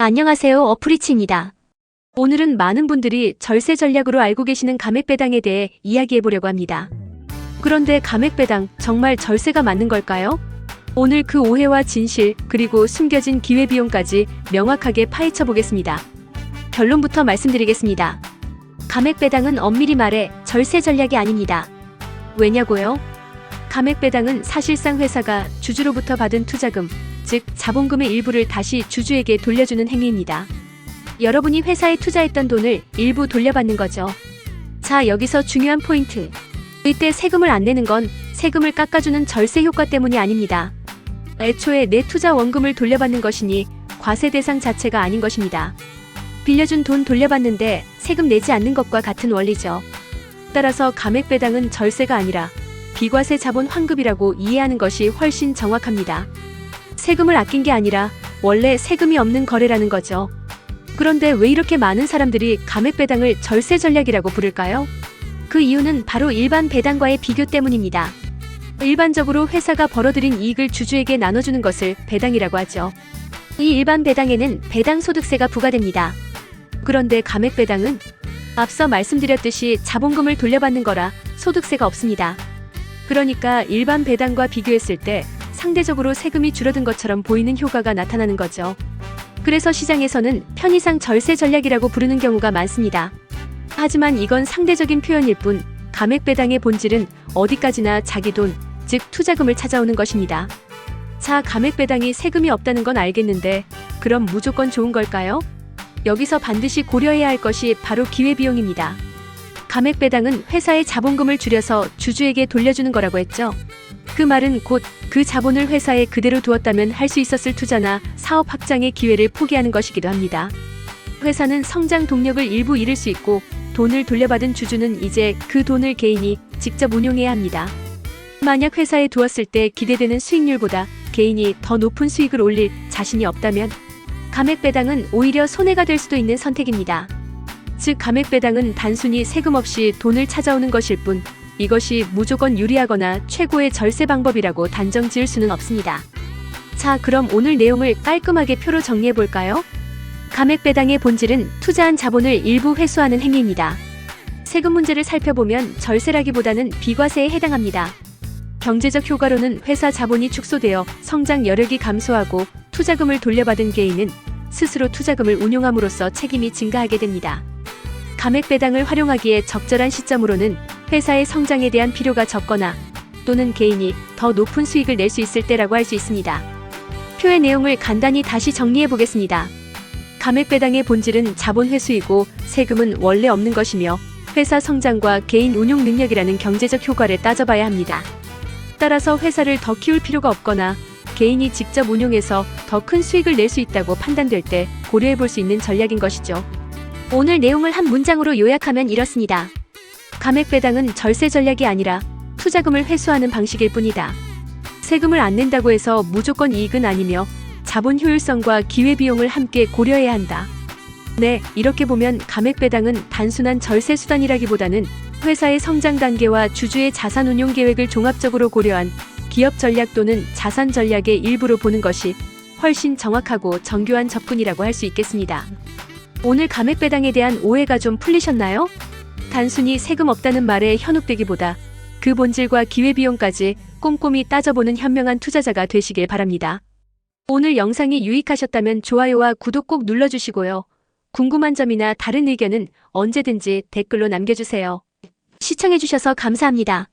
안녕하세요. 어프리치입니다. 오늘은 많은 분들이 절세 전략으로 알고 계시는 감액배당에 대해 이야기해보려고 합니다. 그런데 감액배당 정말 절세가 맞는 걸까요? 오늘 그 오해와 진실 그리고 숨겨진 기회비용까지 명확하게 파헤쳐 보겠습니다. 결론부터 말씀드리겠습니다. 감액배당은 엄밀히 말해 절세 전략이 아닙니다. 왜냐고요? 감액배당은 사실상 회사가 주주로부터 받은 투자금, 즉 자본금의 일부를 다시 주주에게 돌려주는 행위입니다. 여러분이 회사에 투자했던 돈을 일부 돌려받는 거죠. 자, 여기서 중요한 포인트. 이때 세금을 안 내는 건 세금을 깎아주는 절세 효과 때문이 아닙니다. 애초에 내 투자 원금을 돌려받는 것이니 과세 대상 자체가 아닌 것입니다. 빌려준 돈 돌려받는데 세금 내지 않는 것과 같은 원리죠. 따라서 감액배당은 절세가 아니라 비과세 자본 환급이라고 이해하는 것이 훨씬 정확합니다. 세금을 아낀 게 아니라 원래 세금이 없는 거래라는 거죠. 그런데 왜 이렇게 많은 사람들이 감액배당을 절세 전략이라고 부를까요? 그 이유는 바로 일반 배당과의 비교 때문입니다. 일반적으로 회사가 벌어들인 이익을 주주에게 나눠주는 것을 배당이라고 하죠. 이 일반 배당에는 배당소득세가 부과됩니다. 그런데 감액배당은 앞서 말씀드렸듯이 자본금을 돌려받는 거라 소득세가 없습니다. 그러니까 일반 배당과 비교했을 때 상대적으로 세금이 줄어든 것처럼 보이는 효과가 나타나는 거죠. 그래서 시장에서는 편의상 절세 전략이라고 부르는 경우가 많습니다. 하지만 이건 상대적인 표현일 뿐 감액배당의 본질은 어디까지나 자기 돈, 즉 투자금을 찾아오는 것입니다. 자, 감액배당이 세금이 없다는 건 알겠는데 그럼 무조건 좋은 걸까요? 여기서 반드시 고려해야 할 것이 바로 기회비용입니다. 감액배당은 회사의 자본금을 줄여서 주주에게 돌려주는 거라고 했죠. 그 말은 곧 그 자본을 회사에 그대로 두었다면 할 수 있었을 투자나 사업 확장의 기회를 포기하는 것이기도 합니다. 회사는 성장 동력을 일부 잃을 수 있고 돈을 돌려받은 주주는 이제 그 돈을 개인이 직접 운용해야 합니다. 만약 회사에 두었을 때 기대되는 수익률보다 개인이 더 높은 수익을 올릴 자신이 없다면 감액배당은 오히려 손해가 될 수도 있는 선택입니다. 즉, 감액배당은 단순히 세금 없이 돈을 찾아오는 것일 뿐 이것이 무조건 유리하거나 최고의 절세 방법이라고 단정 지을 수는 없습니다. 자, 그럼 오늘 내용을 깔끔하게 표로 정리해볼까요? 감액배당의 본질은 투자한 자본을 일부 회수하는 행위입니다. 세금 문제를 살펴보면 절세라기보다는 비과세에 해당합니다. 경제적 효과로는 회사 자본이 축소되어 성장 여력이 감소하고 투자금을 돌려받은 개인은 스스로 투자금을 운용함으로써 책임이 증가하게 됩니다. 감액배당을 활용하기에 적절한 시점으로는 회사의 성장에 대한 필요가 적거나 또는 개인이 더 높은 수익을 낼 수 있을 때라고 할 수 있습니다. 표의 내용을 간단히 다시 정리해 보겠습니다. 감액배당의 본질은 자본 회수이고 세금은 원래 없는 것이며 회사 성장과 개인 운용 능력이라는 경제적 효과를 따져봐야 합니다. 따라서 회사를 더 키울 필요가 없거나 개인이 직접 운용해서 더 큰 수익을 낼 수 있다고 판단될 때 고려해 볼 수 있는 전략인 것이죠. 오늘 내용을 한 문장으로 요약하면 이렇습니다. 감액배당은 절세 전략이 아니라 투자금을 회수하는 방식일 뿐이다. 세금을 안 낸다고 해서 무조건 이익은 아니며 자본 효율성과 기회비용을 함께 고려해야 한다. 네, 이렇게 보면 감액배당은 단순한 절세 수단이라기보다는 회사의 성장 단계와 주주의 자산 운용 계획을 종합적으로 고려한 기업 전략 또는 자산 전략의 일부로 보는 것이 훨씬 정확하고 정교한 접근이라고 할 수 있겠습니다. 오늘 감액배당에 대한 오해가 좀 풀리셨나요? 단순히 세금 없다는 말에 현혹되기보다 그 본질과 기회비용까지 꼼꼼히 따져보는 현명한 투자자가 되시길 바랍니다. 오늘 영상이 유익하셨다면 좋아요와 구독 꼭 눌러주시고요. 궁금한 점이나 다른 의견은 언제든지 댓글로 남겨주세요. 시청해주셔서 감사합니다.